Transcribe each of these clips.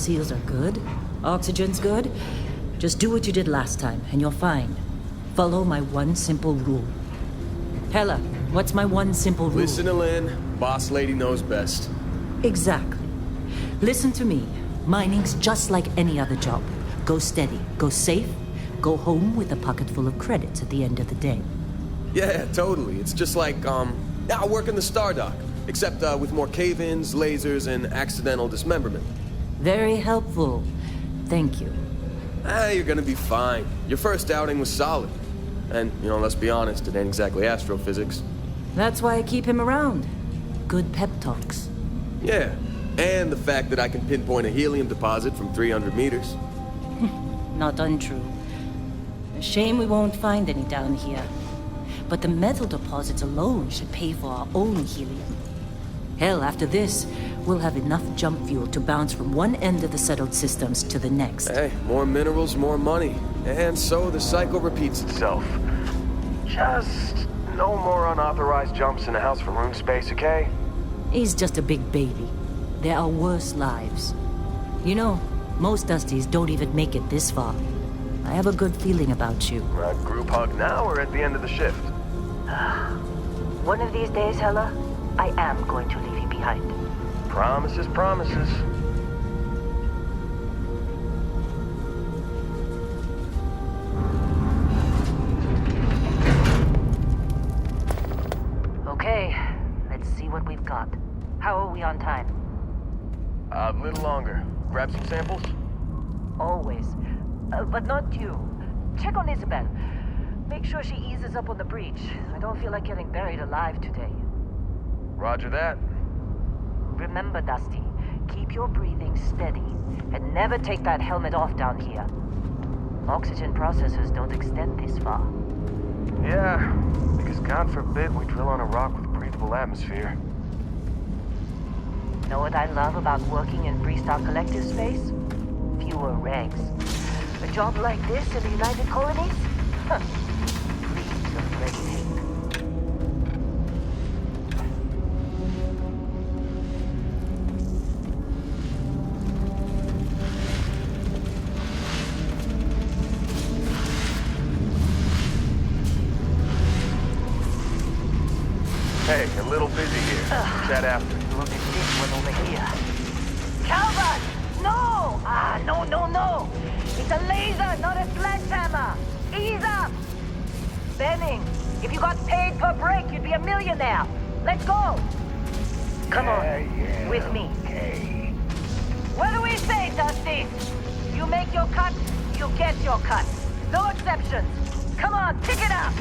seals are good, oxygen's good, just do what you did last time, and you're fine. Follow my one simple rule. Hella, what's my one simple rule? Listen to Lynn. Boss lady knows best. Exactly. Listen to me. Mining's just like any other job. Go steady, go safe, go home with a pocket full of credits at the end of the day. Yeah, totally. It's just like, I work in the Star Dock. Except with more cave-ins, lasers, and accidental dismemberment. Very helpful. Thank you. You're gonna be fine. Your first outing was solid. And, let's be honest, it ain't exactly astrophysics. That's why I keep him around. Good pep talks. Yeah, and the fact that I can pinpoint a helium deposit from 300 meters. Not untrue. A shame we won't find any down here. But the metal deposits alone should pay for our own helium. Hell, after this, we'll have enough jump fuel to bounce from one end of the settled systems to the next. Hey, more minerals, more money. And so the cycle repeats itself. Just no more unauthorized jumps in the house for room space, okay? He's just a big baby. There are worse lives. You know, most Dusties don't even make it this far. I have a good feeling about you. Group hug now or at the end of the shift? One of these days, Hella, I am going to leave you behind. Promises, promises. Okay, let's see what we've got. How are we on time? A little longer. Grab some samples? Always. But not you. Check on Isabel. Make sure she eases up on the breach. I don't feel like getting buried alive today. Roger that. Remember, Dusty, keep your breathing steady and never take that helmet off down here. Oxygen processors don't extend this far. Yeah, because God forbid we drill on a rock with breathable atmosphere. Know what I love about working in Freestar Collective space? Fewer regs. A job like this in the United Colonies? Huh. Breeds of red tape. Hey, a little busy here. Chat after. Look at this one over here. Calvert! No! No. It's a laser, not a sledgehammer. Ease up! Benning, if you got paid per break, you'd be a millionaire. Let's go! Come on, with me. Okay. What do we say, Dusty? You make your cut, you get your cut. No exceptions. Come on, pick it up!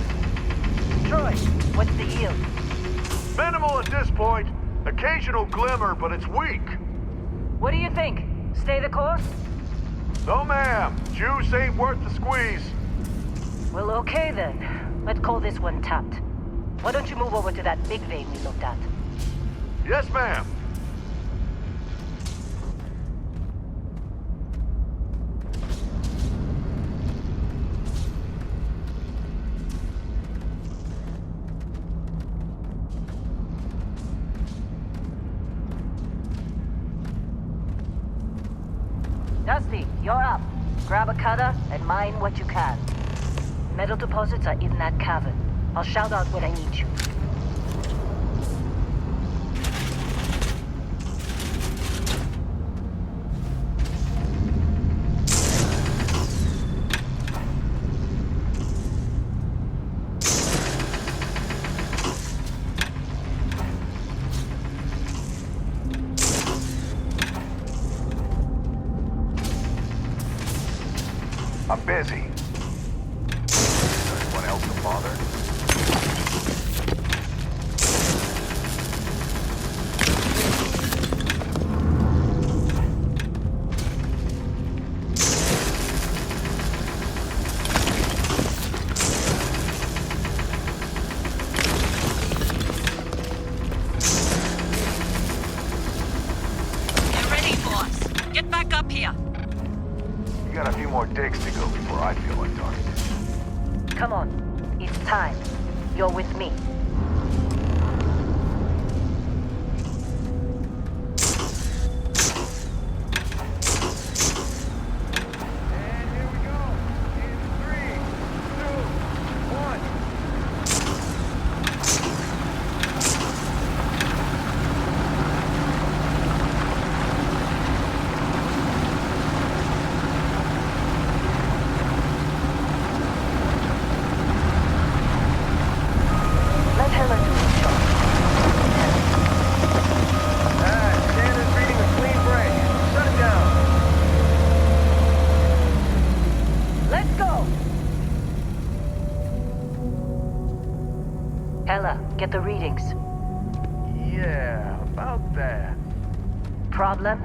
Troy, what's the yield? Minimal at this point. Occasional glimmer, but it's weak. What do you think? Stay the course? No, ma'am. Juice ain't worth the squeeze. Well, okay then. Let's call this one tapped. Why don't you move over to that big vein we looked at? Yes, ma'am. Dusty, you're up. Grab a cutter and mine what you can. Metal deposits are in that cavern. I'll shout out when I need you. I'm busy. Anyone else to bother? Get ready, boss. Get back up here. You got a few more digs to go before I feel untargeted. Come on. It's time. You're with me. Get the readings. Yeah, about that. Problem?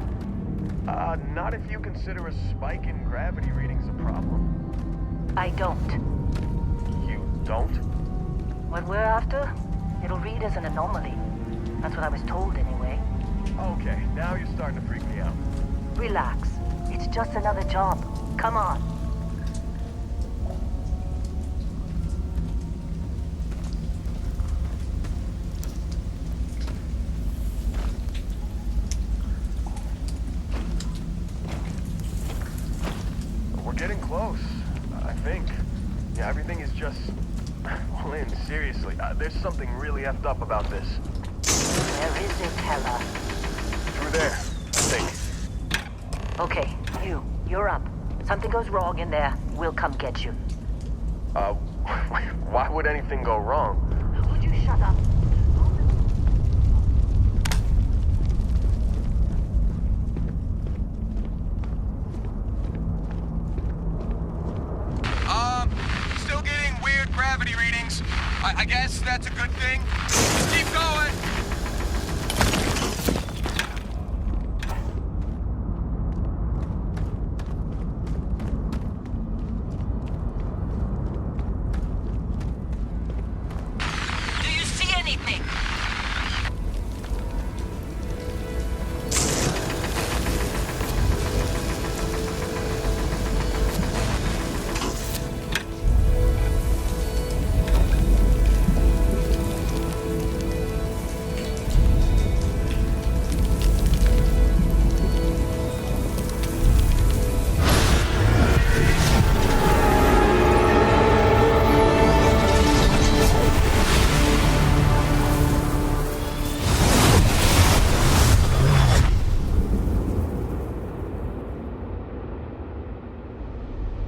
Not if you consider a spike in gravity readings a problem. I don't. You don't? What we're after, it'll read as an anomaly. That's what I was told anyway. Okay, now you're starting to freak me out. Relax. It's just another job. Come on. We're getting close, I think. Yeah, everything is just... Well, Lynn, seriously, there's something really effed up about this. Where is it, Hella? Through there, I think. Okay, you're up. Something goes wrong in there, we'll come get you. Why would anything go wrong? Would you shut up? Still getting weird gravity readings. I guess that's a good thing. Just keep going. Do you see anything?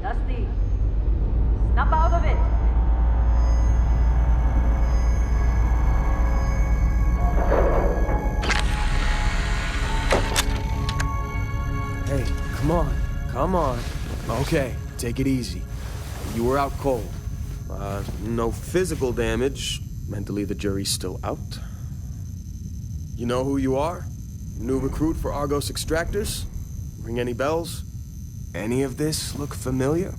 Dusty, snap out of it. Hey, come on. Come on. Okay, take it easy. You were out cold. No physical damage. Mentally, the jury's still out. You know who you are? New recruit for Argos Extractors? Ring any bells? Any of this look familiar?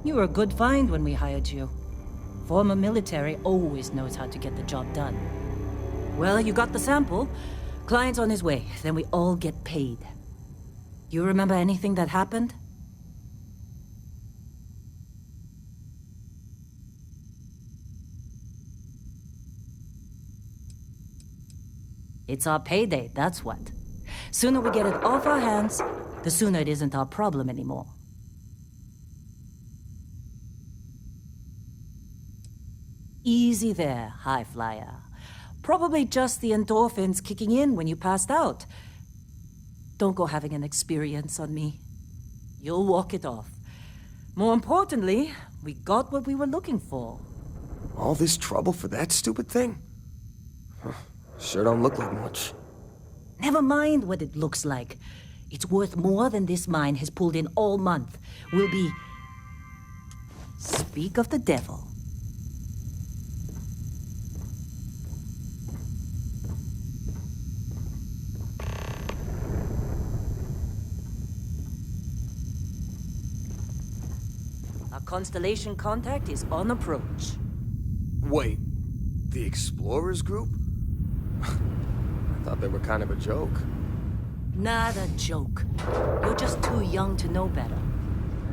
You were a good find when we hired you. Former military always knows how to get the job done. Well, you got the sample. Client's on his way, then we all get paid. You remember anything that happened? It's our payday, that's what. Sooner we get it off our hands, the sooner it isn't our problem anymore. Easy there, high flyer. Probably just the endorphins kicking in when you passed out. Don't go having an experience on me. You'll walk it off. More importantly, we got what we were looking for. All this trouble for that stupid thing? Huh. Sure don't look like much. Never mind what it looks like. It's worth more than this mine has pulled in all month. We'll be... Speak of the devil. Our Constellation contact is on approach. Wait, the Explorers group? I thought they were kind of a joke. Not a joke. You're just too young to know better.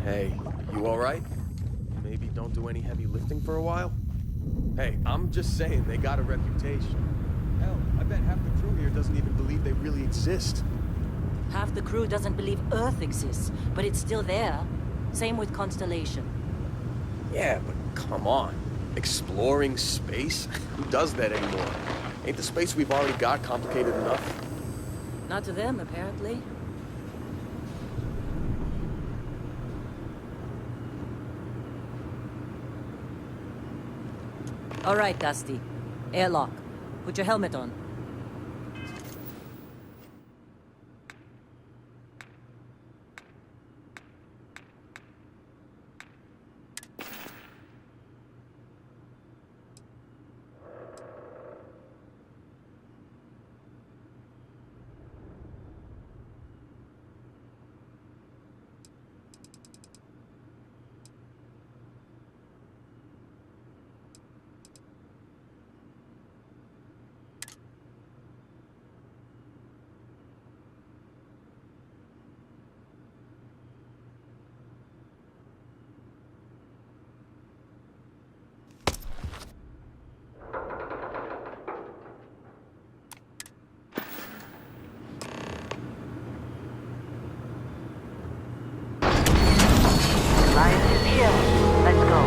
Hey, you alright? Maybe don't do any heavy lifting for a while? Hey, I'm just saying they got a reputation. Hell, I bet half the crew here doesn't even believe they really exist. Half the crew doesn't believe Earth exists, but it's still there. Same with Constellation. Yeah, but come on. Exploring space? Who does that anymore? Ain't the space we've already got complicated enough? Not to them, apparently. All right, Dusty. Airlock. Put your helmet on. Alliance is here. Let's go.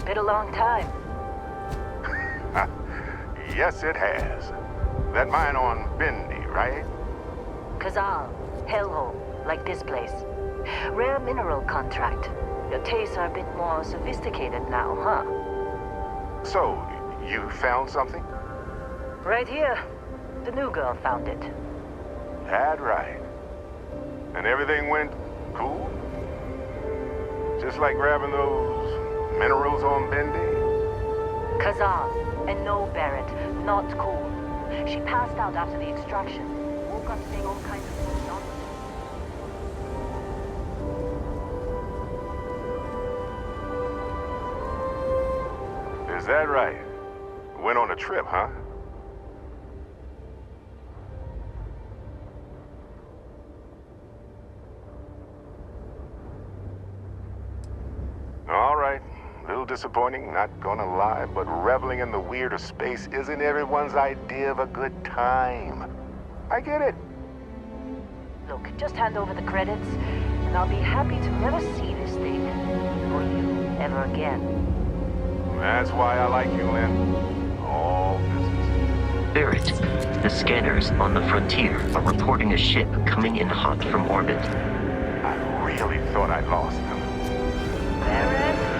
Been a long time. Yes, it has. That mine on Bendy, right? Kazal, hellhole, like this place. Rare mineral contract. Your tastes are a bit more sophisticated now, huh? So, you found something? Right here. The new girl found it. That right. And everything went cool? Just like grabbing those minerals on Bendy? Kazal, and no Barrett, not cool. She passed out after the extraction. Woke up saying all kinds of nonsense. Is that right? Went on a trip, huh? All right. A little disappointing, not gonna lie, but reveling in the weird of space isn't everyone's idea of a good time. I get it. Look, just hand over the credits, and I'll be happy to never see this thing or you ever again. That's why I like you, Lynn. All business. Barrett, the scanners on the frontier are reporting a ship coming in hot from orbit. I really thought I'd lost them. Barrett?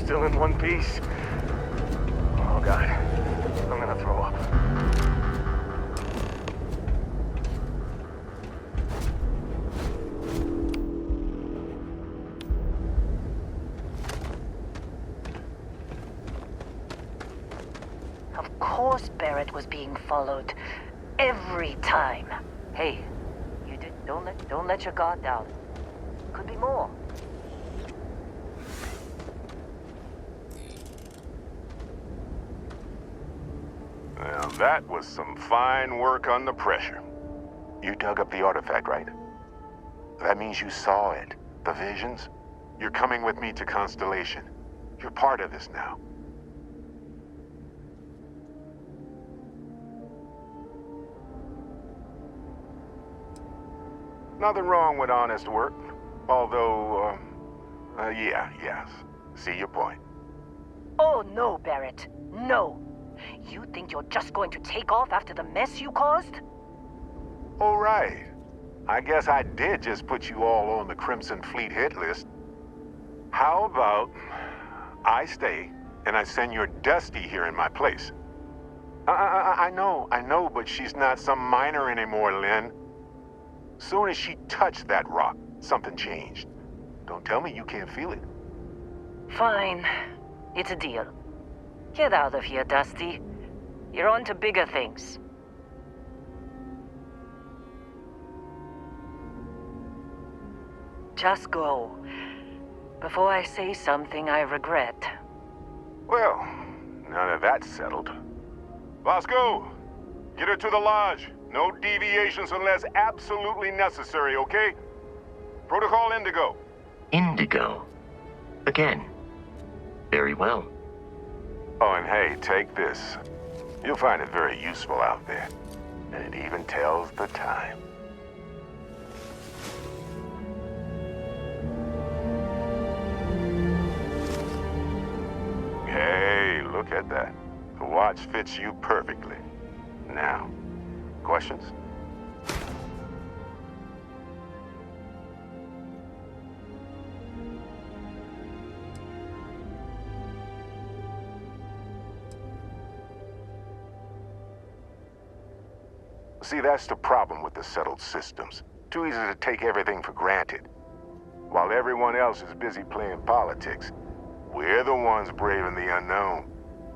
Still in one piece. Oh, God. I'm gonna throw up. Of course Barrett was being followed. Every time. Hey, don't let your guard down. Could be more. Well, that was some fine work under pressure. You dug up the artifact, right? That means you saw it. The visions? You're coming with me to Constellation. You're part of this now. Nothing wrong with honest work. Although, yes. See your point. Oh, no, Barrett. No. You think you're just going to take off after the mess you caused? All right. I guess I did just put you all on the Crimson Fleet hit list. How about I stay and I send your Dusty here in my place? I know, but she's not some minor anymore, Lynn. Soon as she touched that rock, something changed. Don't tell me you can't feel it. Fine. It's a deal. Get out of here, Dusty. You're on to bigger things. Just go. Before I say something I regret. Well, now that that's settled. Vasco, get her to the lodge. No deviations unless absolutely necessary, okay? Protocol Indigo. Indigo. Again. Very well. Oh, and hey, take this. You'll find it very useful out there. And it even tells the time. Hey, look at that. The watch fits you perfectly. Now, questions? See, that's the problem with the settled systems. Too easy to take everything for granted. While everyone else is busy playing politics, we're the ones braving the unknown,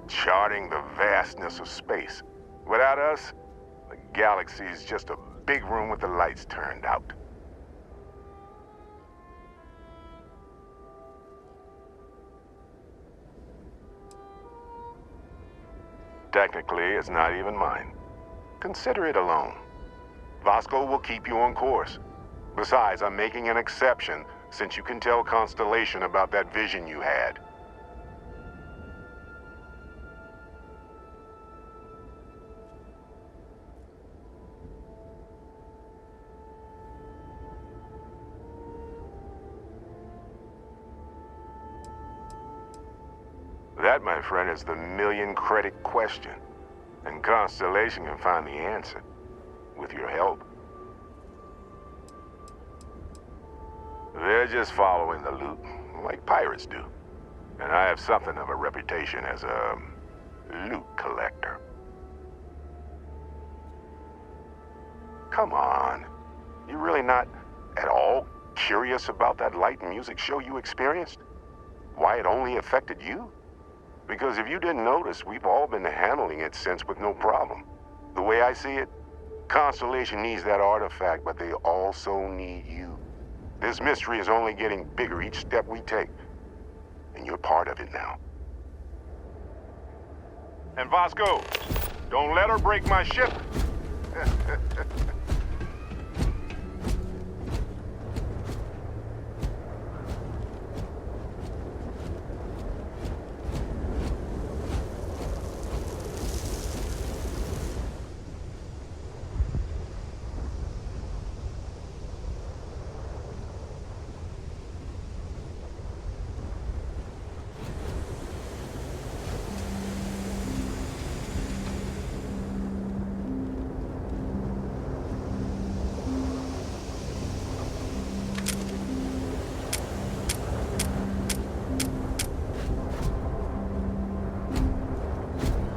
charting the vastness of space. Without us, the galaxy is just a big room with the lights turned out. Technically, it's not even mine. Consider it alone. Vasco will keep you on course. Besides, I'm making an exception since you can tell Constellation about that vision you had. That, my friend, is the million-credit question. And Constellation can find the answer, with your help. They're just following the loot, like pirates do. And I have something of a reputation as a loot collector. Come on. You really not at all curious about that light and music show you experienced? Why it only affected you? Because if you didn't notice, we've all been handling it since with no problem. The way I see it, Constellation needs that artifact, but they also need you. This mystery is only getting bigger each step we take. And you're part of it now. And Vasco, don't let her break my ship.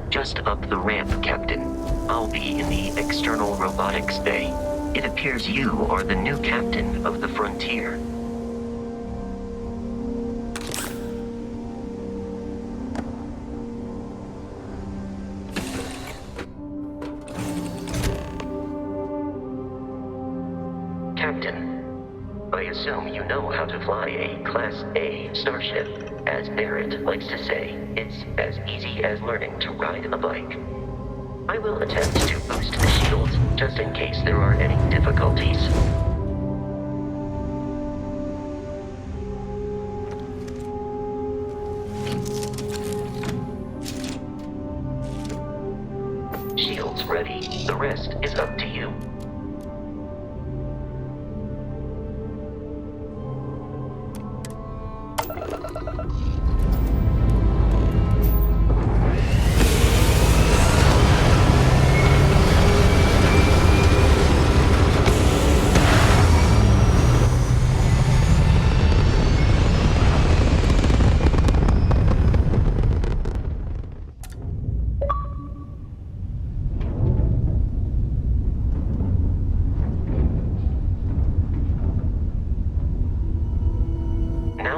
Just up the ramp, Captain. I'll be in the external robotics bay. It appears you are the new captain of the Frontier. Captain, I assume you know how to fly a Class A starship. As Barrett likes to say, it's as easy as learning to ride a bike. I will attempt to boost the shields, just in case there are any difficulties. Shields ready. The rest is up to you.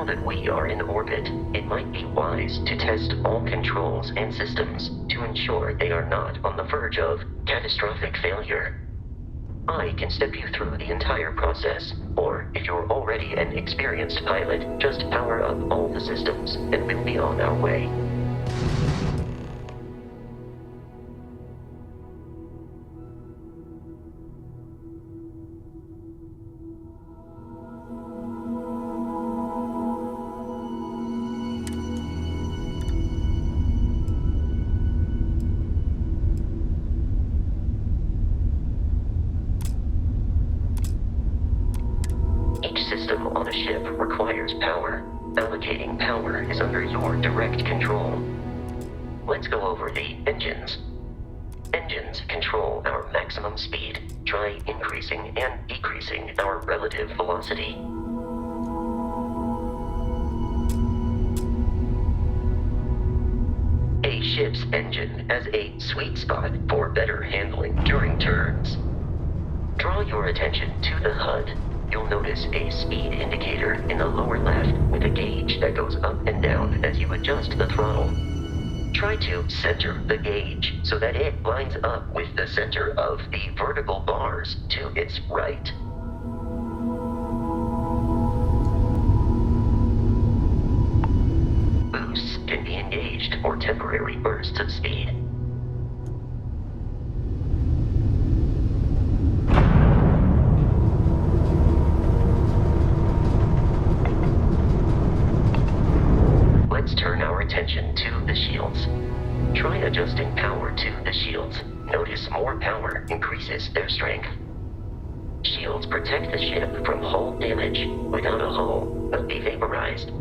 that we are in orbit, it might be wise to test all controls and systems to ensure they are not on the verge of catastrophic failure. I can step you through the entire process, or if you're already an experienced pilot, just power up all the systems and we'll be on our way. Each system on a ship requires power. Allocating power is under your direct control. Let's go over the engines. Engines control our maximum speed. Try increasing and decreasing our relative velocity. A ship's engine has a sweet spot for better handling during turns. Draw your attention to the HUD. You'll notice a speed indicator in the lower left with a gauge that goes up and down as you adjust the throttle. Try to center the gauge so that it lines up with the center of the vertical bars to its right. Boosts can be engaged for temporary bursts of speed. Let's turn our attention to the shields. Try adjusting power to the shields. Notice more power increases their strength. Shields protect the ship from hull damage without a hull, but be vaporized.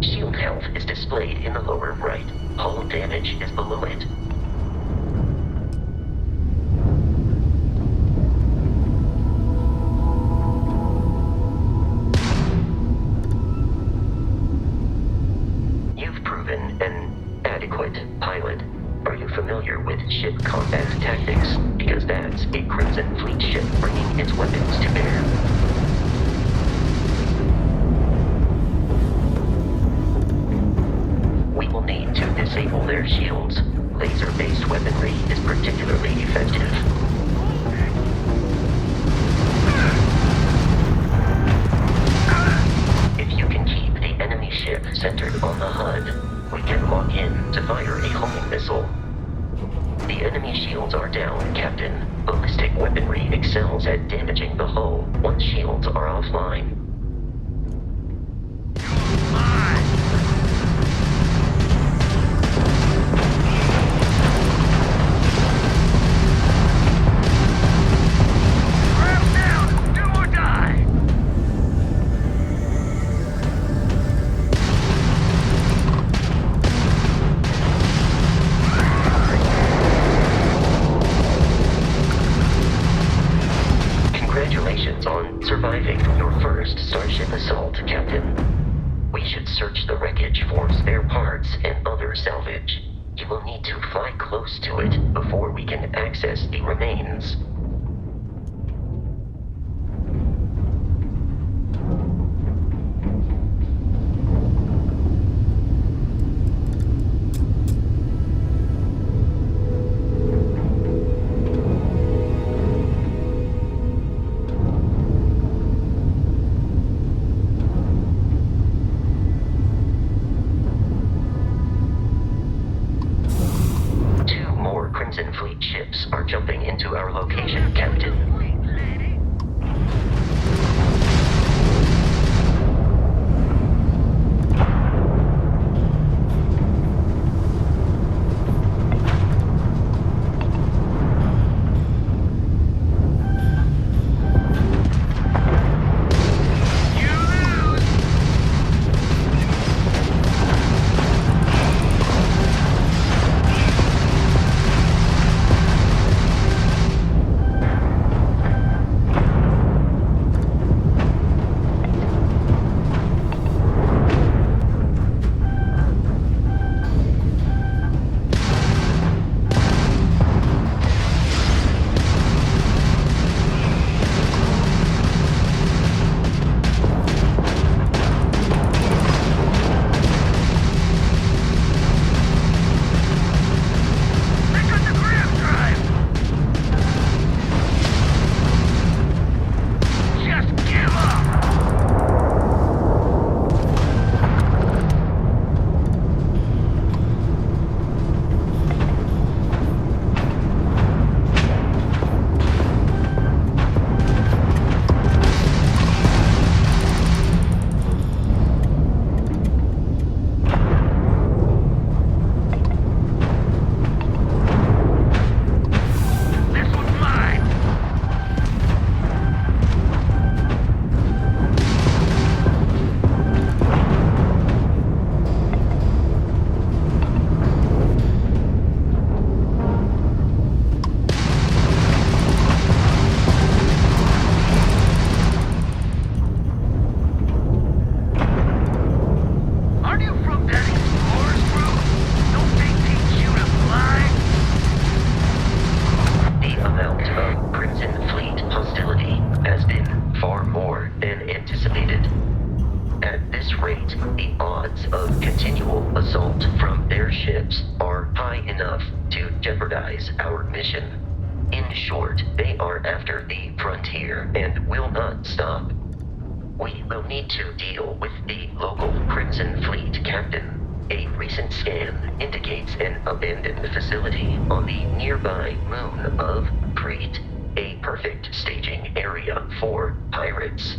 Shield health is displayed in the lower right. Hull damage is below it. An adequate pilot. Are you familiar with ship combat tactics? Because that's a Crimson Fleet ship bringing its weapons to bear. We will need to disable their shields. Laser-based weaponry is particularly effective. If you can keep the enemy ship centered on the HUD, we can lock in to fire a homing missile. The enemy shields are down, Captain. Ballistic weaponry excels at damaging the hull once shields are offline. Congratulations on surviving your first Starship assault, Captain. We should search the wreckage for spare parts and other salvage. You will need to fly close to it before we can access the remains. Crimson Fleet ships are jumping into our location, Captain. jeopardize our mission. In short, they are after the frontier and will not stop. We will need to deal with the local Crimson Fleet captain. A recent scan indicates an abandoned facility on the nearby moon of Crete, a perfect staging area for pirates.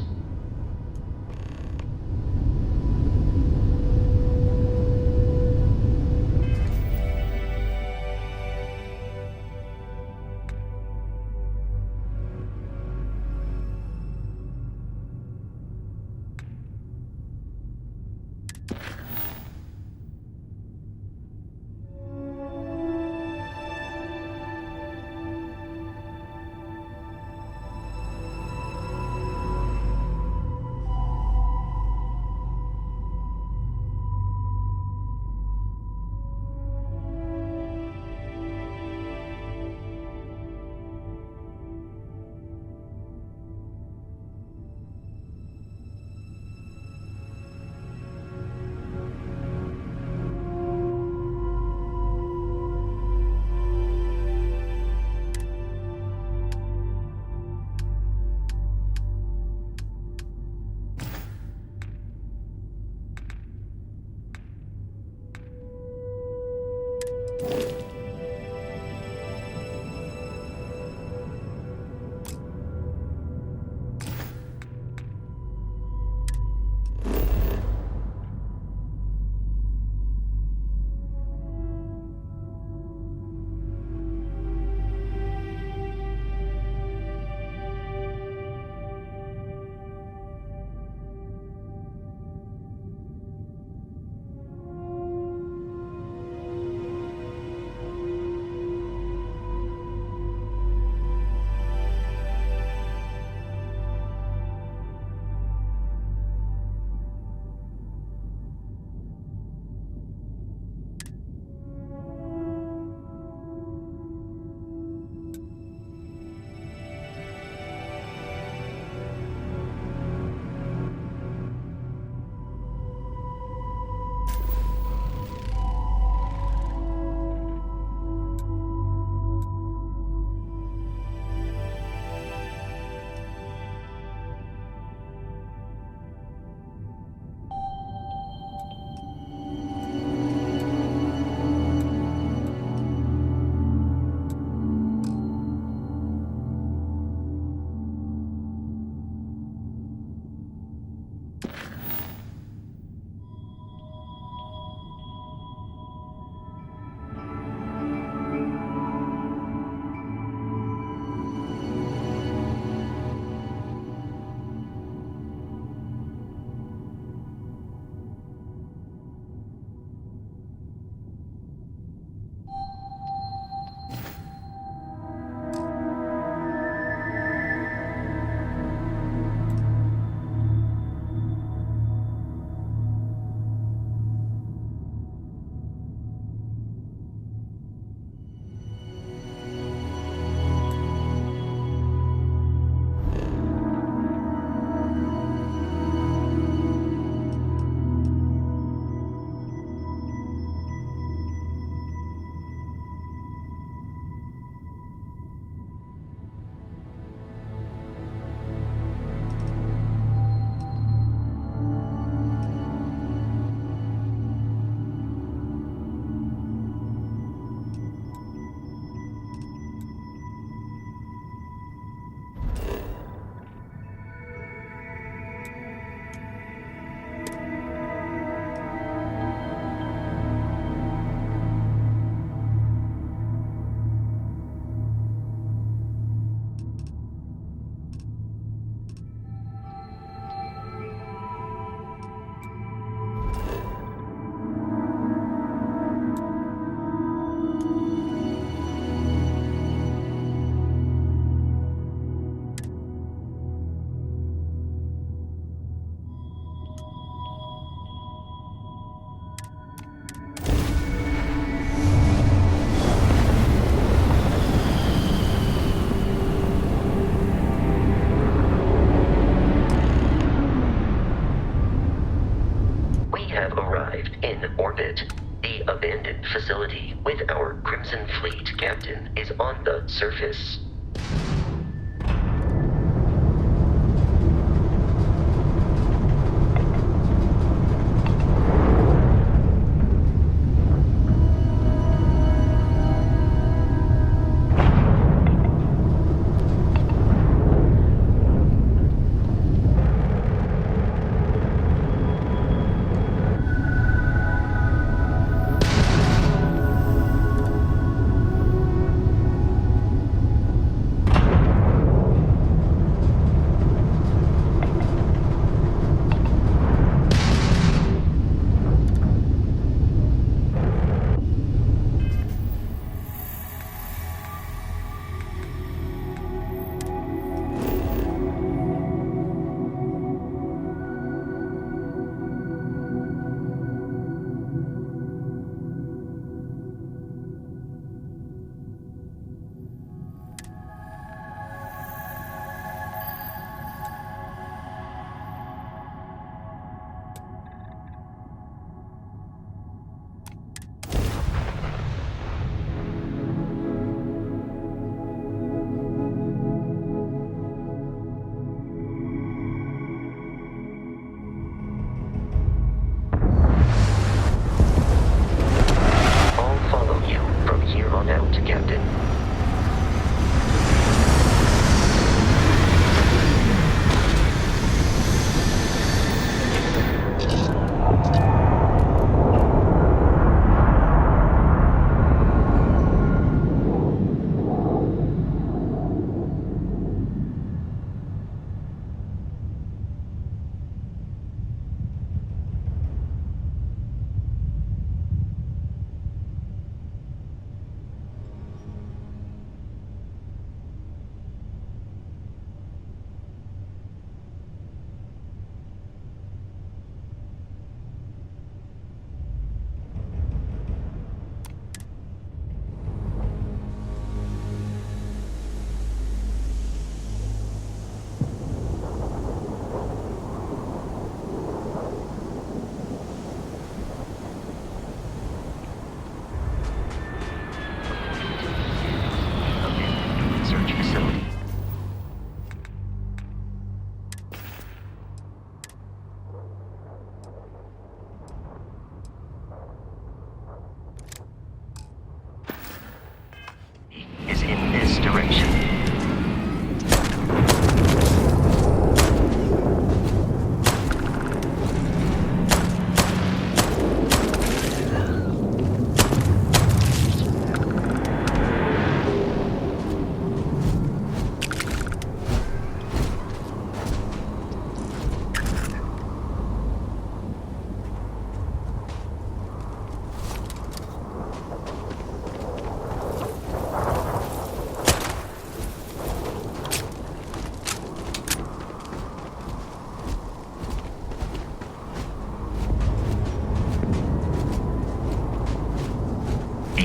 facility with our Crimson Fleet captain is on the surface.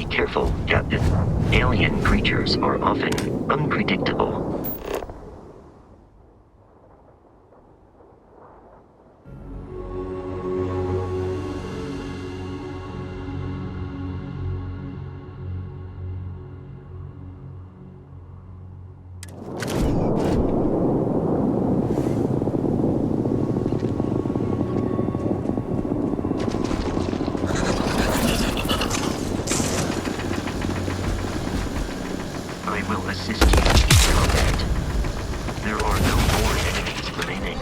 Careful, Captain. Alien creatures are often unpredictable. I will assist you in combat. There are no more enemies remaining.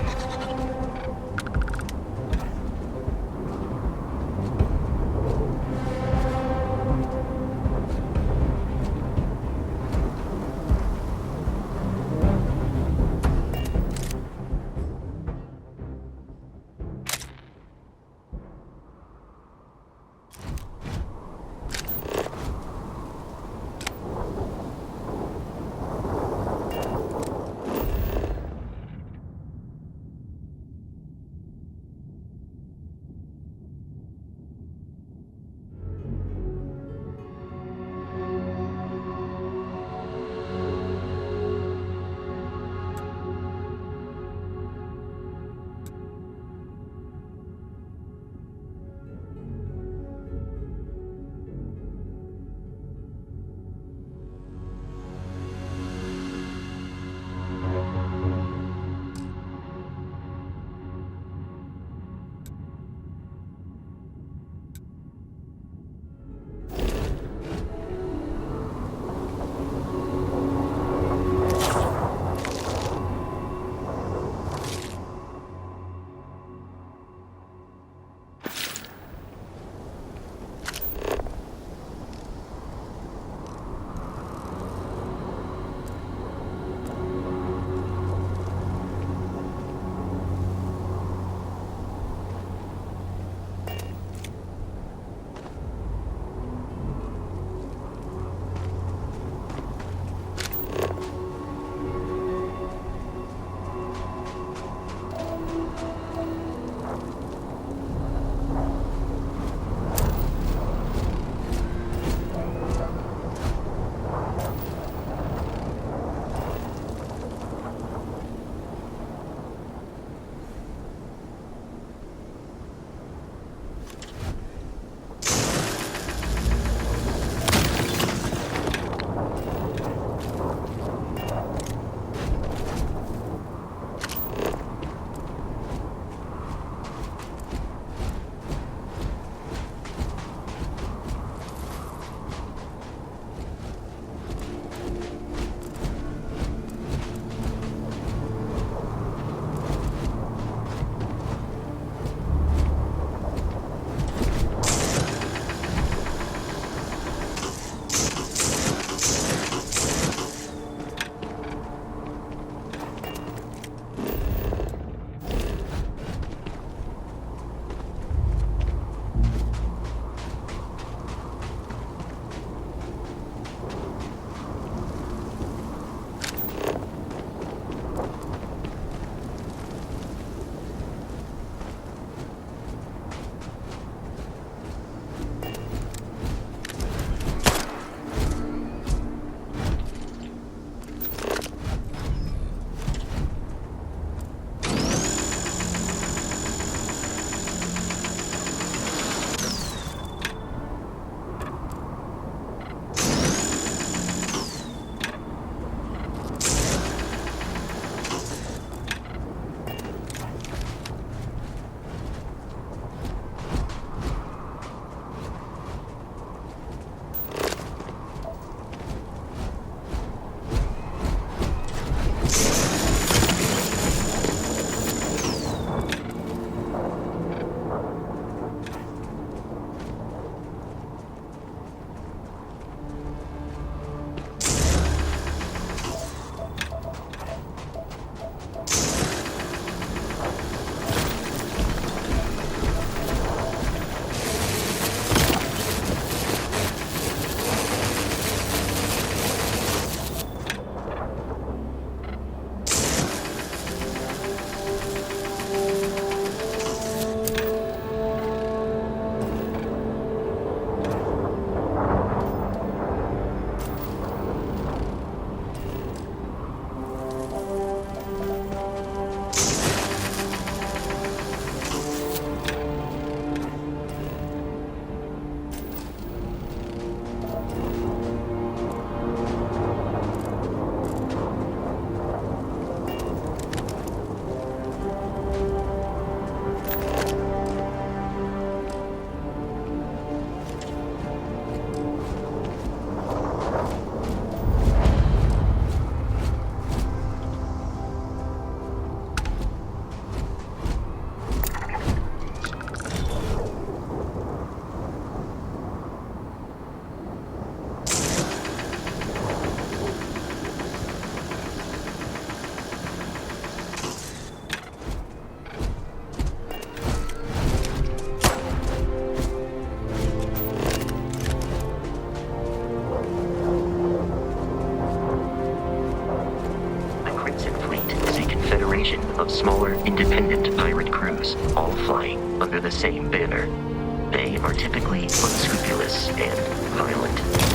proliferation of smaller, independent pirate crews, all flying under the same banner. They are typically unscrupulous and violent.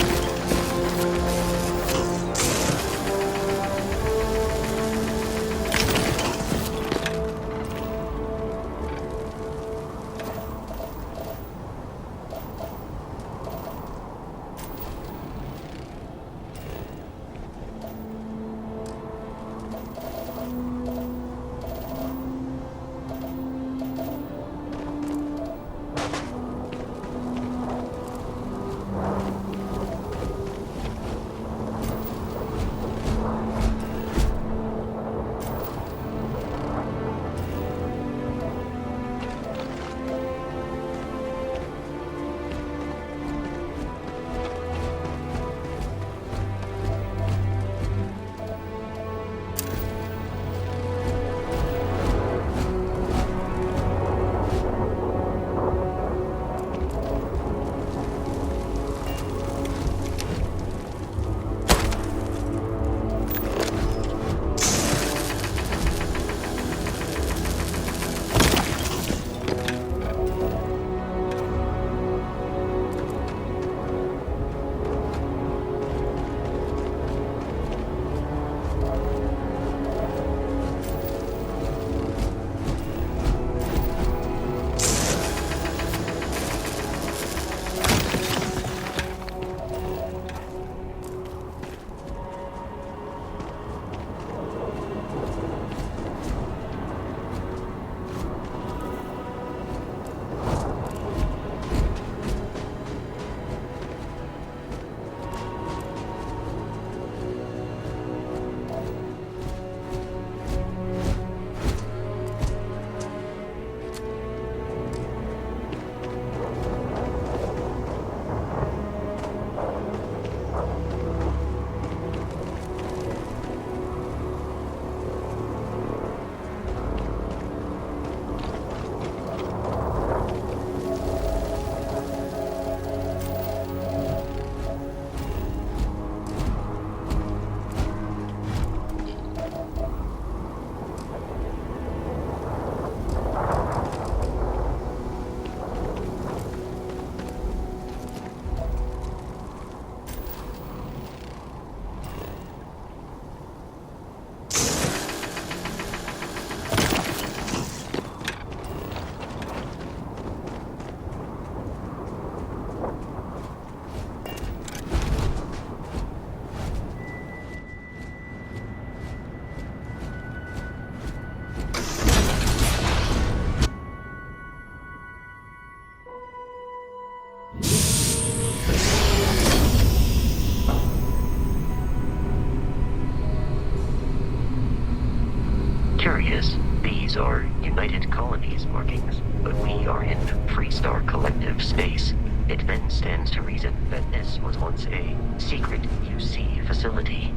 Curious, these are United Colonies markings, but we are in Freestar Collective space. It then stands to reason that this was once a secret UC facility.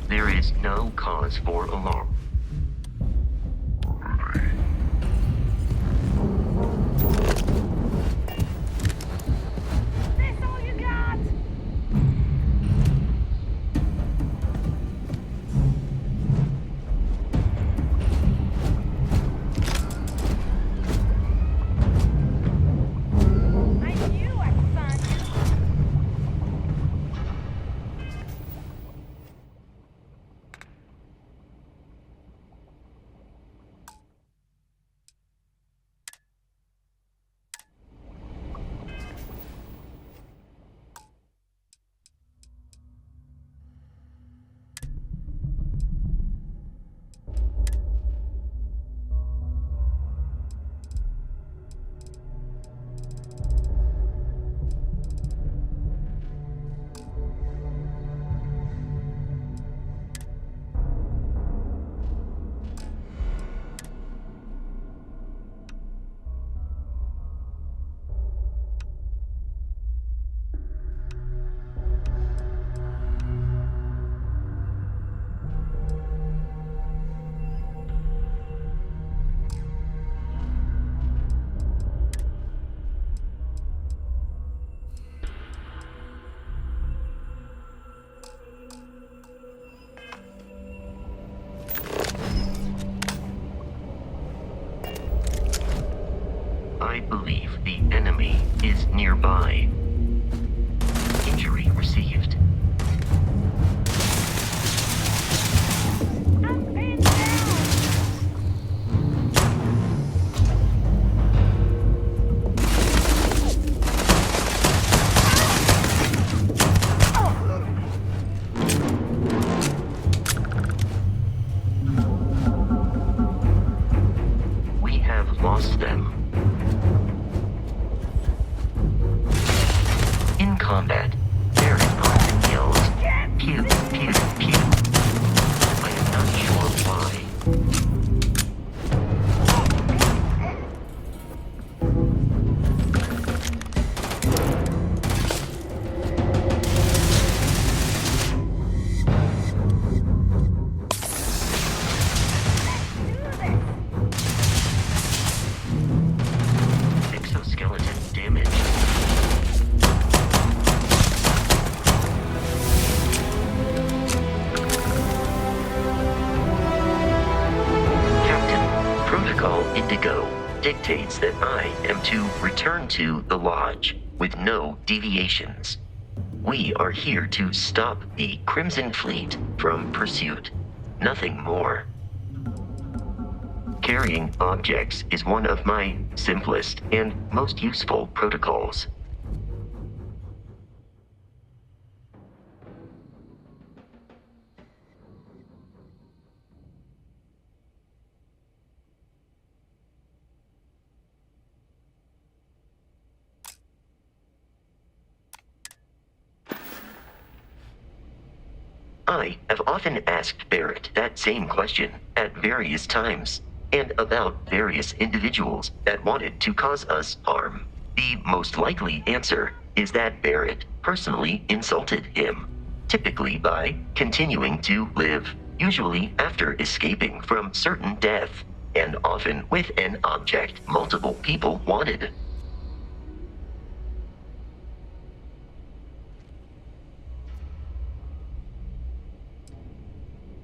There is no cause for alarm. This all you got? I knew I'd find you. I believe the enemy is nearby. Injury received. I'm pinned down. We have lost them. In combat, there is constant yells. Pew, pew, pew. I am not sure why. Exoskeleton damage. Captain, Protocol Indigo dictates that I am to return to the Lodge with no deviations. We are here to stop the Crimson Fleet from pursuit. Nothing more. Carrying objects is one of my simplest and most useful protocols. I have often asked Barrett that same question at various times, and about various individuals that wanted to cause us harm. The most likely answer is that Barrett personally insulted him, typically by continuing to live, usually after escaping from certain death, and often with an object multiple people wanted.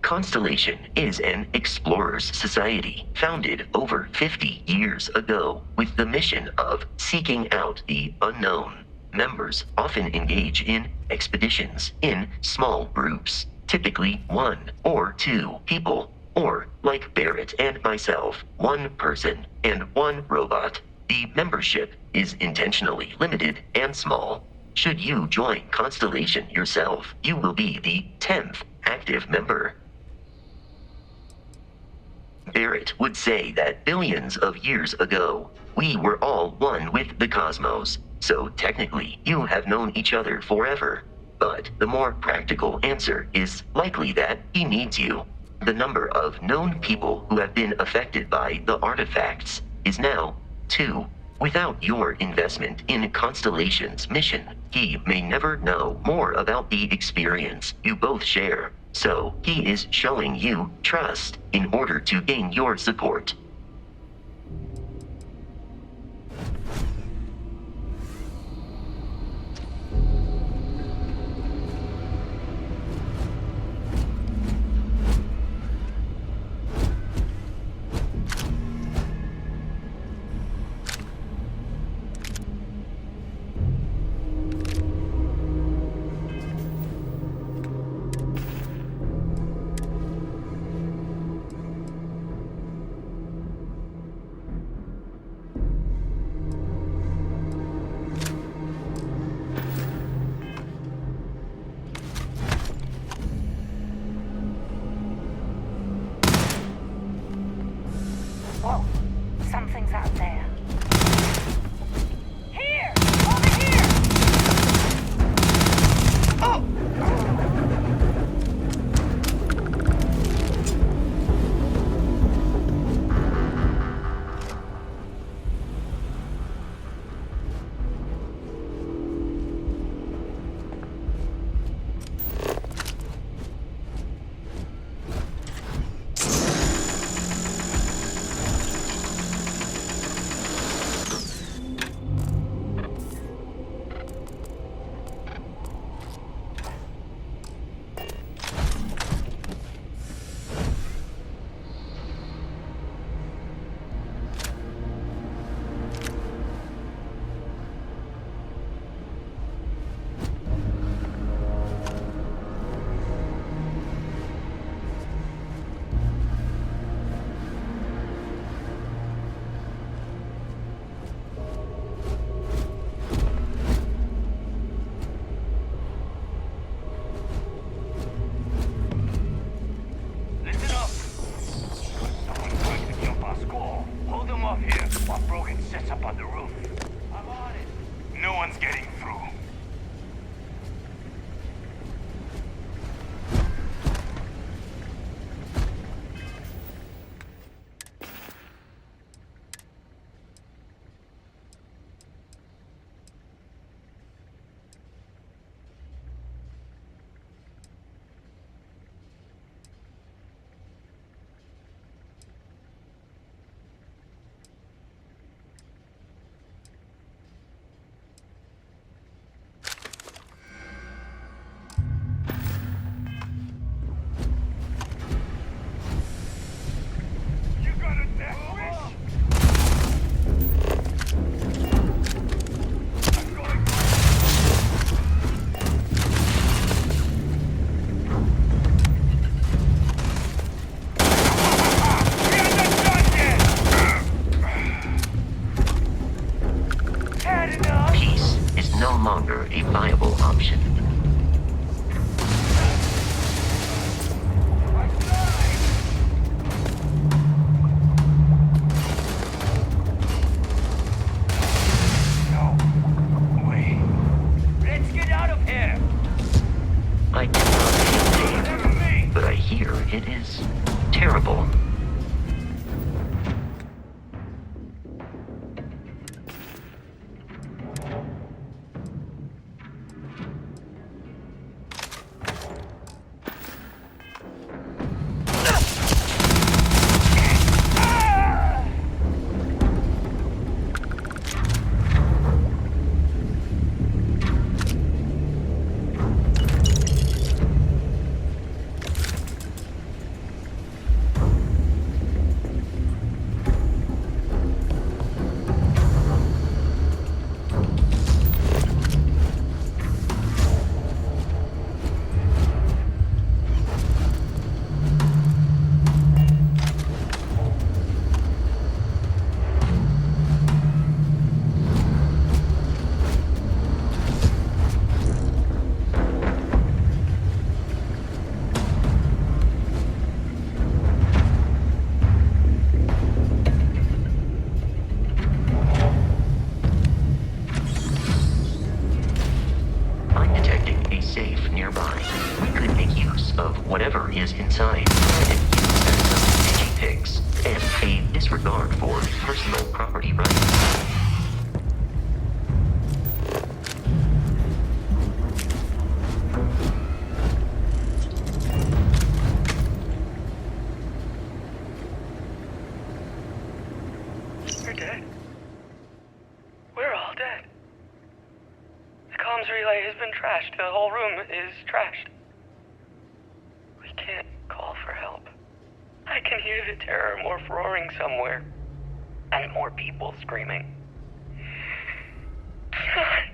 Constellation is an explorers society founded over 50 years ago with the mission of seeking out the unknown. Members often engage in expeditions in small groups, typically 1 or 2 people, or like Barrett and myself, 1 person and 1 robot. The membership is intentionally limited and small. Should you join Constellation yourself, you will be the 10th active member. Barrett would say that billions of years ago, we were all one with the cosmos, so technically you have known each other forever. But the more practical answer is likely that he needs you. The number of known people who have been affected by the artifacts is now 2. Without your investment in Constellation's mission, he may never know more about the experience you both share. So, he is showing you trust in order to gain your support. Whoa, something's out there. Here! Over here! Oh! Listen up! Someone's going to jump our squall. Hold them off here while Brogan sets up on the roof. I'm on it. No one's getting through. You got a death wish? I'm going. We're not done yet! Had enough? Peace is no longer a viable option. No. Wait. Let's get out of here! I do not feel pain, Never me! but I hear it is terrible. disregard for personal property rights. We're dead. We're all dead. The comms relay has been trashed. The whole room is trashed. We can't call for help. I can hear the terror morph roaring somewhere. And more people screaming. God.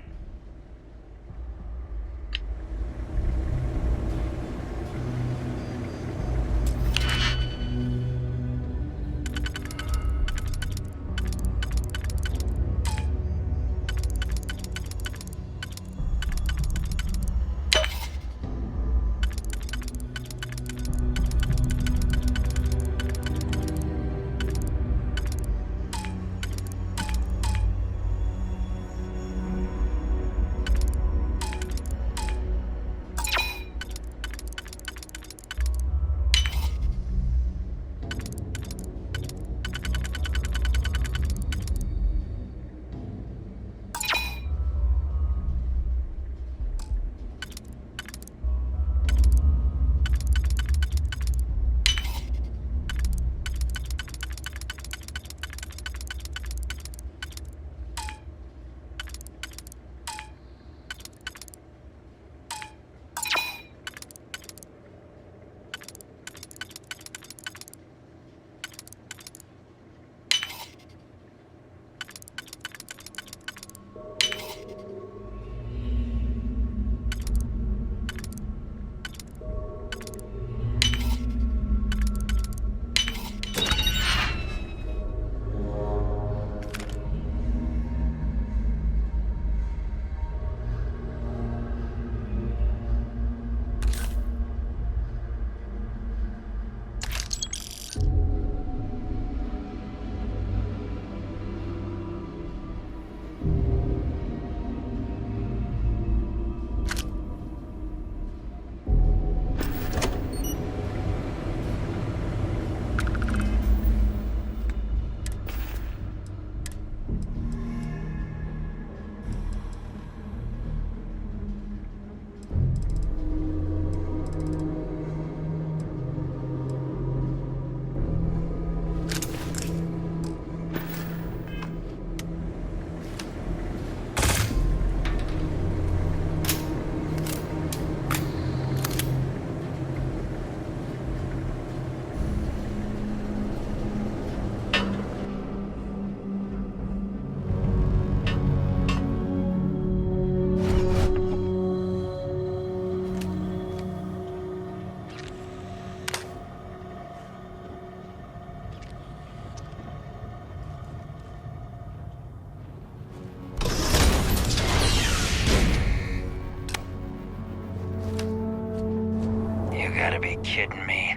Gotta be kidding me.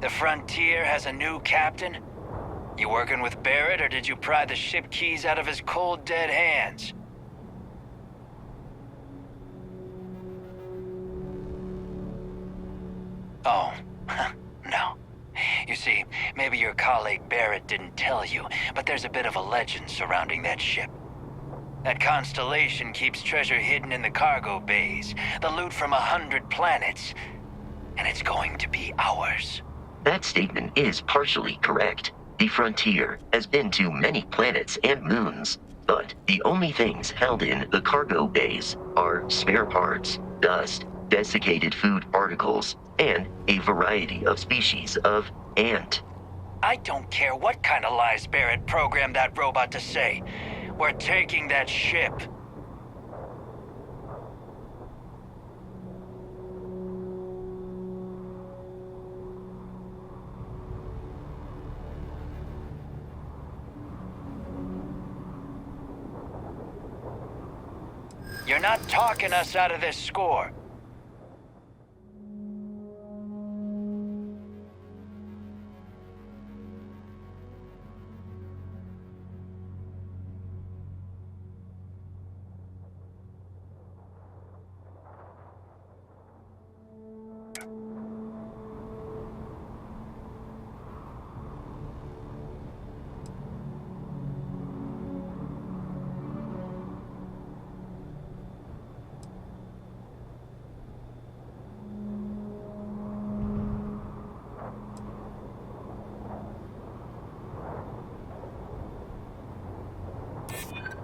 The Frontier has a new captain? You working with Barrett, or did you pry the ship keys out of his cold, dead hands? Oh, no. You see, maybe your colleague Barrett didn't tell you, but there's a bit of a legend surrounding that ship. That constellation keeps treasure hidden in the cargo bays, the loot from 100 planets. And it's going to be ours. That statement is partially correct. The Frontier has been to many planets and moons, but the only things held in the cargo bays are spare parts, dust, desiccated food particles, and a variety of species of ant. I don't care what kind of lies Barrett programmed that robot to say. We're taking that ship. You're not talking us out of this score.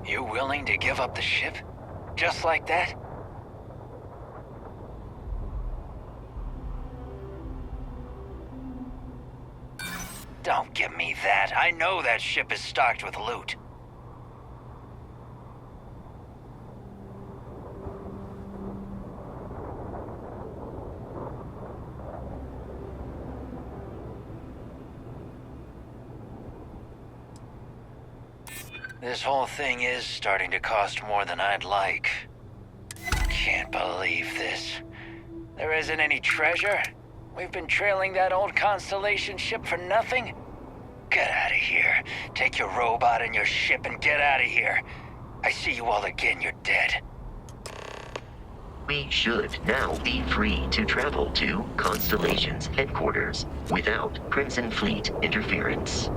You willing to give up the ship? Just like that? Don't give me that. I know that ship is stocked with loot. This whole thing is starting to cost more than I'd like. Can't believe this. There isn't any treasure? We've been trailing that old Constellation ship for nothing? Get out of here. Take your robot and your ship and get out of here. I see you all again, you're dead. We should now be free to travel to Constellation's headquarters without Crimson Fleet interference.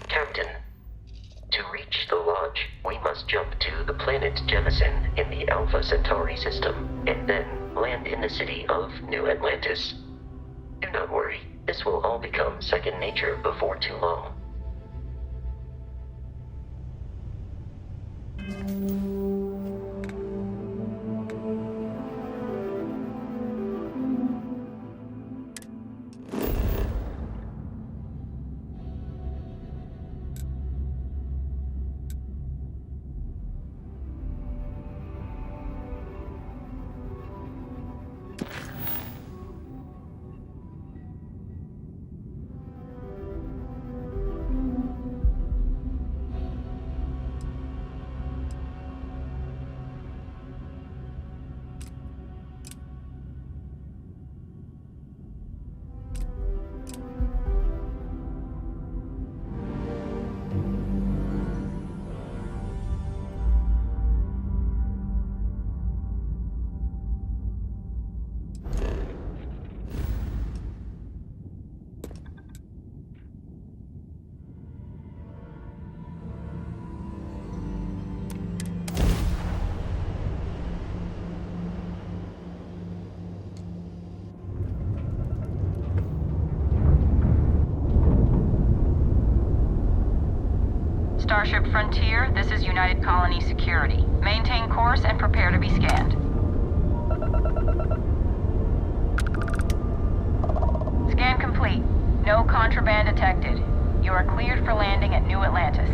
Captain, to reach the lodge, we must jump to the planet Jemison in the Alpha Centauri system, and then land in the city of New Atlantis. Do not worry, this will all become second nature before too long. Starship Frontier, this is United Colony Security. Maintain course and prepare to be scanned. Scan complete. No contraband detected. You are cleared for landing at New Atlantis.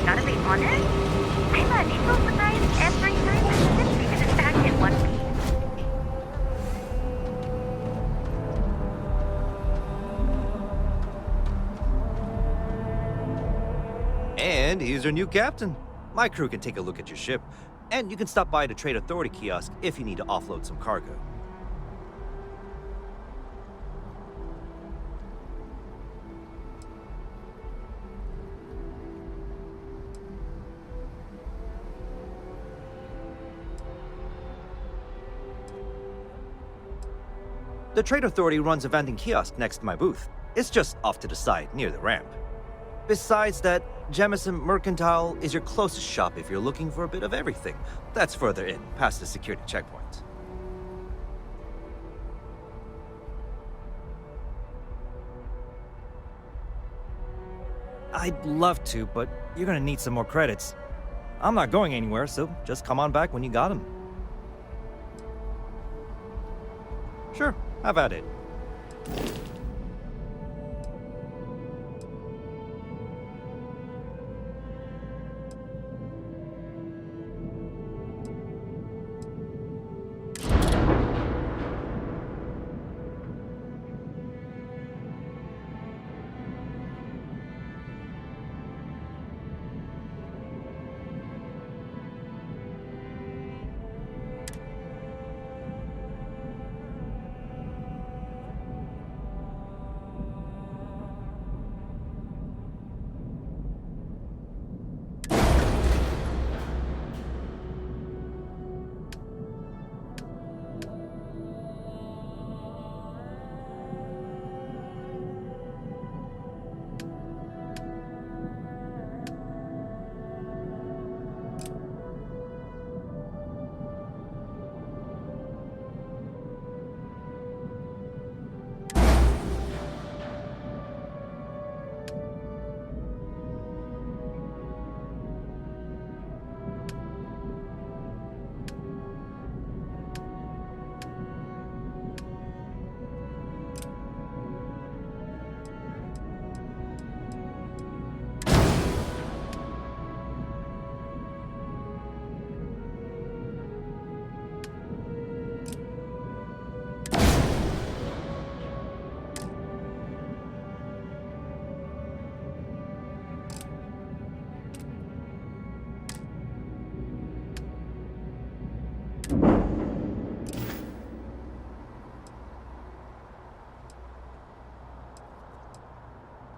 Gotta be honest, I'm a little surprised every time the ship is back in one piece. And he's your new captain. My crew can take a look at your ship, and you can stop by the Trade Authority kiosk if you need to offload some cargo. The Trade Authority runs a vending kiosk next to my booth. It's just off to the side, near the ramp. Besides that, Jemison Mercantile is your closest shop if you're looking for a bit of everything. That's further in, past the security checkpoint. I'd love to, but you're gonna need some more credits. I'm not going anywhere, so just come on back when you got them. Sure, have at it.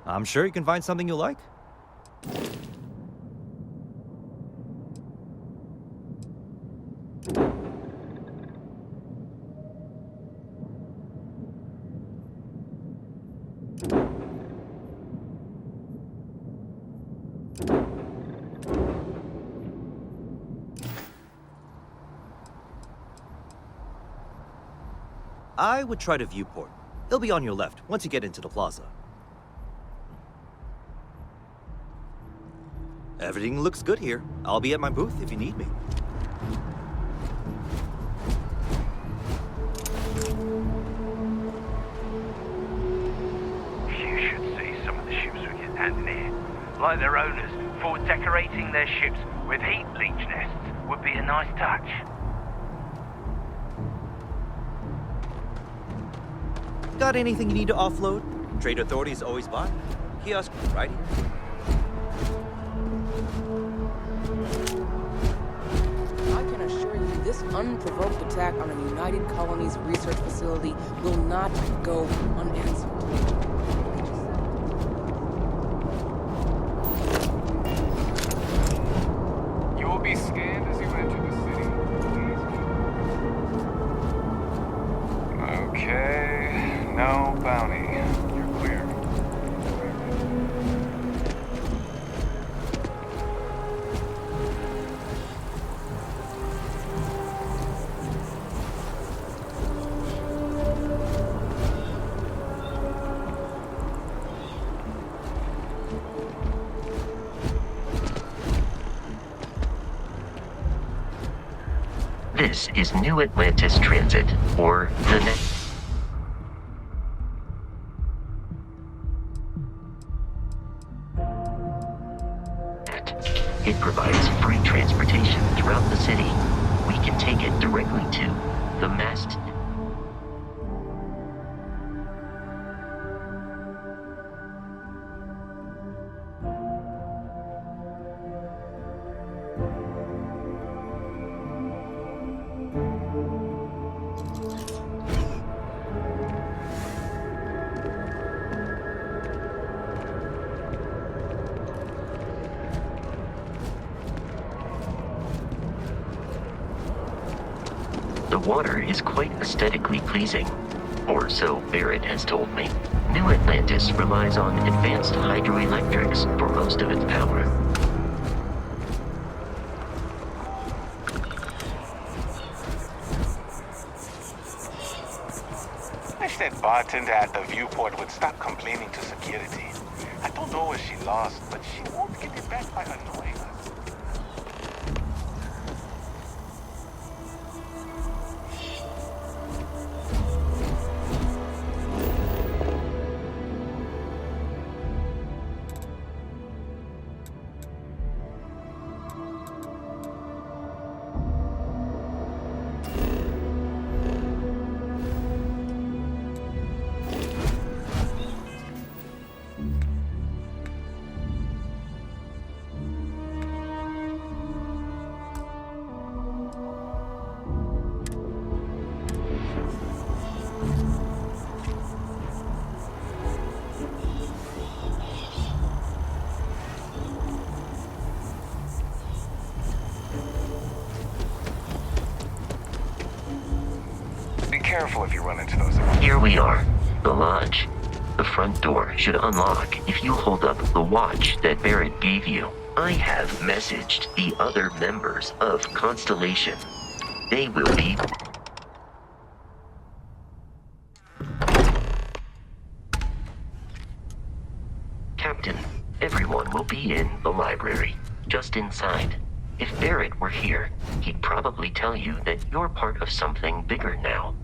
I'm sure you can find something you like. I would try the viewport. It'll be on your left once you get into the plaza. Everything looks good here. I'll be at my booth if you need me. You should see some of the ships we get handed here. Like their owners, thought decorating their ships with heat leech nests would be a nice touch. Got anything you need to offload? Trade Authority's always by. Kiosk right here. I can assure you this unprovoked attack on a United Colonies research facility will not go unanswered. You will be scanned as you enter the city. Okay, no bounty. You're clear. This is New Atlantis Transit, or the next. It provides free transportation throughout the city. We can take it directly to the mast. The water is quite aesthetically pleasing. Or so Barrett has told me. New Atlantis relies on advanced hydroelectrics for most of its power. Wish that bartender at the viewport would stop complaining to security. I don't know where she lost, but she won't get it back by annoying us. Be careful if you run into those. Here we are, the lodge. The front door should unlock if you hold up the watch that Barrett gave you. I have messaged the other members of Constellation. They will be... Captain, everyone will be in the library, just inside. If Barrett were here, he'd probably tell you that you're part of something bigger now.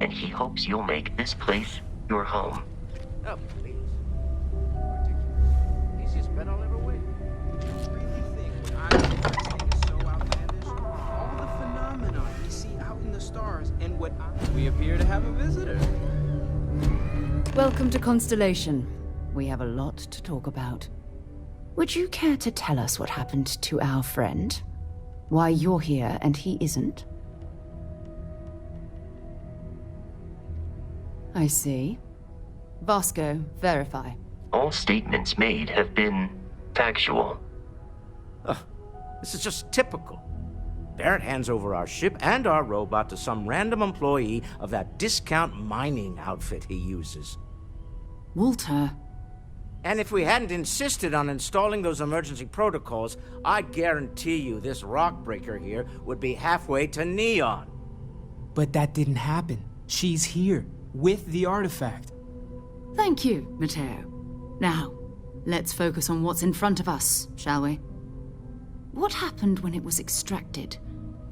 And he hopes you'll make this place your home. Oh, please. Easiest bet I'll ever win. Do you really think what I'm doing is so outlandish? All the phenomena we see out in the stars and what we appear to have a visitor. Welcome to Constellation. We have a lot to talk about. Would you care to tell us what happened to our friend? Why you're here and he isn't? I see. Vasco, verify. All statements made have been factual. This is just typical. Barrett hands over our ship and our robot to some random employee of that discount mining outfit he uses. Walter. And if we hadn't insisted on installing those emergency protocols, I guarantee you this rock breaker here would be halfway to Neon. But that didn't happen. She's here, with the artifact. Thank you, Matteo. Now, let's focus on what's in front of us, shall we? What happened when it was extracted?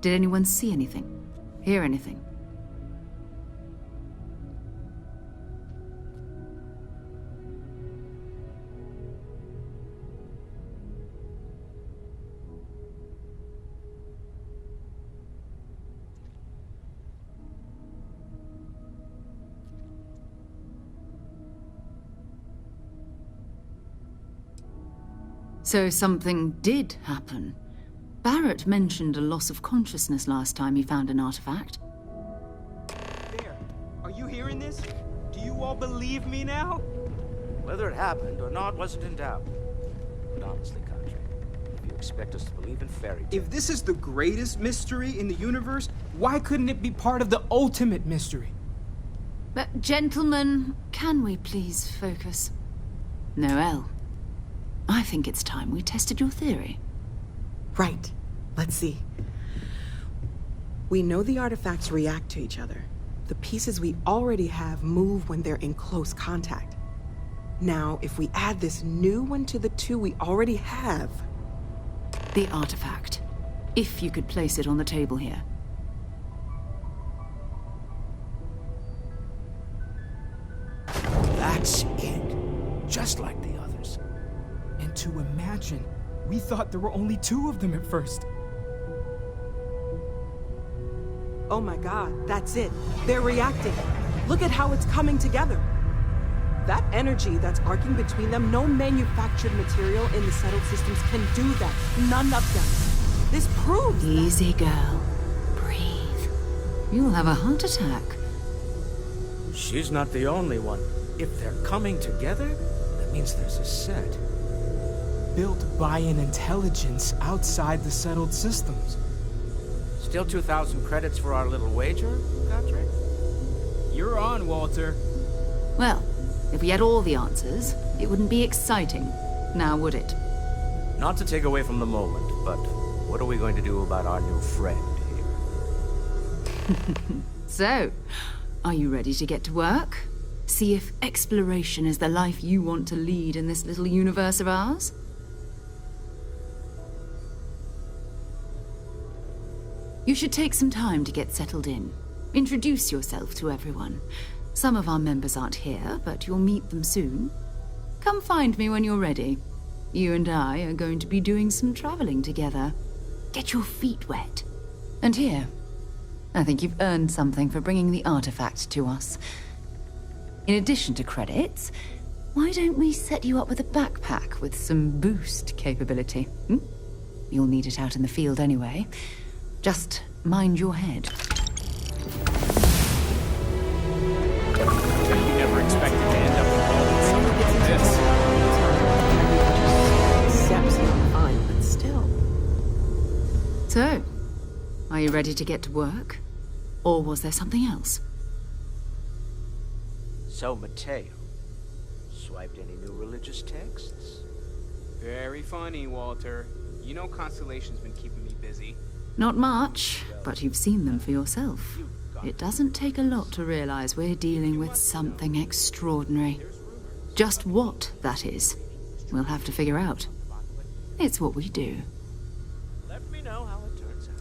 Did anyone see anything? Hear anything? So something did happen. Barrett mentioned a loss of consciousness last time he found an artifact. There. Are you hearing this? Do you all believe me now? Whether it happened or not wasn't in doubt. But honestly, Contract, if you expect us to believe in fairy tales... If this is the greatest mystery in the universe, why couldn't it be part of the ultimate mystery? But gentlemen, can we please focus? Noel, I think it's time we tested your theory. Right. Let's see. We know the artifacts react to each other. The pieces we already have move when they're in close contact. Now, if we add this new one to the two we already have... The artifact. If you could place it on the table here. That's it. Just like the others. And to imagine, we thought there were only 2 of them at first. Oh my god, that's it. They're reacting. Look at how it's coming together. That energy that's arcing between them, no manufactured material in the settled systems can do that. None of them. This proves Easy, girl. Breathe. You'll have a heart attack. She's not the only one. If they're coming together, that means there's a set. Built by an intelligence outside the settled systems. Still 2,000 credits for our little wager, Contract? You're on, Walter. Well, if we had all the answers, it wouldn't be exciting, now would it? Not to take away from the moment, but what are we going to do about our new friend here? So, are you ready to get to work? See if exploration is the life you want to lead in this little universe of ours? You should take some time to get settled in. Introduce yourself to everyone. Some of our members aren't here, but you'll meet them soon. Come find me when you're ready. You and I are going to be doing some traveling together. Get your feet wet. And here, I think you've earned something for bringing the artifact to us. In addition to credits, why don't we set you up with a backpack with some boost capability? You'll need it out in the field anyway. Just mind your head. You never expected to end up with something like this. Steps are fine, but still. So, are you ready to get to work? Or was there something else? So, Matteo, swiped any new religious texts? Very funny, Walter. You know Constellation's been keeping me busy. Not much, but you've seen them for yourself. It doesn't take a lot to realize we're dealing with something extraordinary. Just what that is, we'll have to figure out. It's what we do. Let me know how it turns out.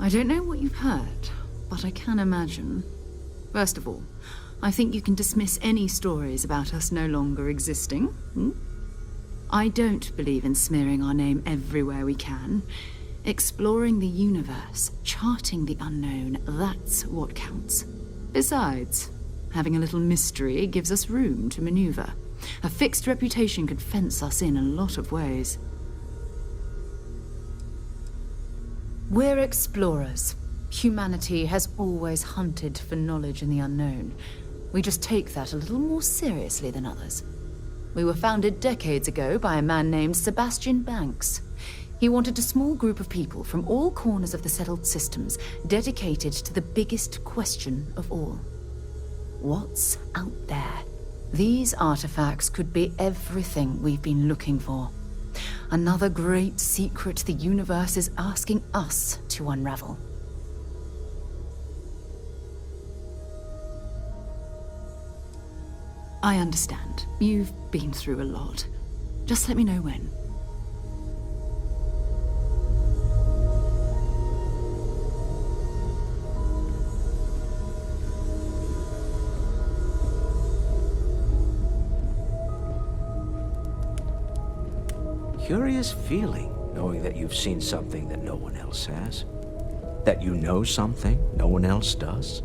I don't know what you've heard, but I can imagine. First of all, I think you can dismiss any stories about us no longer existing. I don't believe in smearing our name everywhere we can. Exploring the universe, charting the unknown, that's what counts. Besides, having a little mystery gives us room to maneuver. A fixed reputation could fence us in a lot of ways. We're explorers. Humanity has always hunted for knowledge in the unknown. We just take that a little more seriously than others. We were founded decades ago by a man named Sebastian Banks. He wanted a small group of people from all corners of the settled systems dedicated to the biggest question of all. What's out there? These artifacts could be everything we've been looking for. Another great secret the universe is asking us to unravel. I understand. You've been through a lot. Just let me know when. Curious feeling, knowing that you've seen something that no one else has. That you know something no one else does.